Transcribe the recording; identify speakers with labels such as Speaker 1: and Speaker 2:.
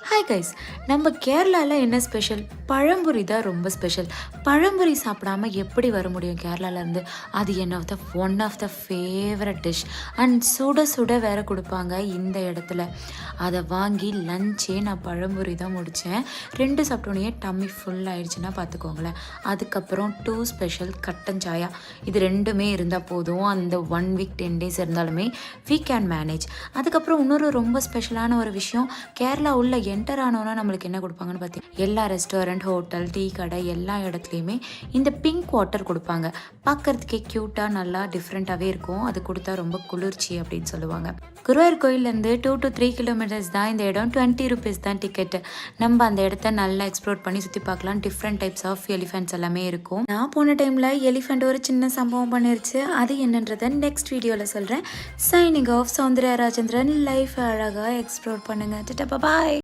Speaker 1: Hi guys, நம்ம கேரளாவில் என்ன ஸ்பெஷல்? பழம்புரி தான் ரொம்ப ஸ்பெஷல். பழம்புரி சாப்பிடாம எப்படி வர முடியும் கேரளாவிலேருந்து? அது one of the favourite dish. And சுட சுட வேற கொடுப்பாங்க இந்த இடத்துல. அதை வாங்கி லஞ்சே நான் பழம்புரி தான் முடித்தேன். 2 சாப்பிட்டோன்னே டம்மி ஃபுல் ஆயிடுச்சுன்னா பார்த்துக்கோங்களேன். அதுக்கப்புறம் 2 ஸ்பெஷல் கட்டன் சாயா. இது 2மே இருந்தால் போதும். அந்த 1 வீக் 10 டேஸ் இருந்தாலுமே we can மேனேஜ். அதுக்கப்புறம் இன்னொரு ரொம்ப ஸ்பெஷலான ஒரு விஷயம், கேரளா உள்ள என்டர் ஆனோன்னா நம்மளுக்கு என்ன கொடுப்பாங்கன்னு பார்த்தீங்கன்னா, எல்லா ரெஸ்டாரண்ட், ஹோட்டல், டீ கடை எல்லா இடத்துலையுமே இந்த பிங்க் வாட்டர் கொடுப்பாங்க. பார்க்கறதுக்கே க்யூட்டாக நல்லா டிஃப்ரெண்ட்டாகவே இருக்கும். அது கொடுத்தா ரொம்ப குளிர்ச்சி அப்படின்னு சொல்லுவாங்க. குருவாயூர் கோயிலேருந்து 2 to 3 கிலோமீட்டர்ஸ் தான் இந்த இடம். 20 rupees தான் டிக்கெட்டு. நம்ம அந்த இடத்த நல்லா எக்ஸ்ப்ளோர் பண்ணி சுற்றி பார்க்கலாம். டிஃப்ரெண்ட் டைப்ஸ் ஆஃப் எலிஃபென்ட்ஸ் எல்லாமே இருக்கும். நான் போன டைமில் எலிஃபெண்ட் ஒரு சின்ன சம்பவம் பண்ணிருச்சு. அது என்னன்றதை நெக்ஸ்ட் வீடியோவில் சொல்கிறேன். Signing off. Soundarya Rajendran. Life அழகாக எக்ஸ்ப்ளோர் பண்ணுங்கள். பாய்.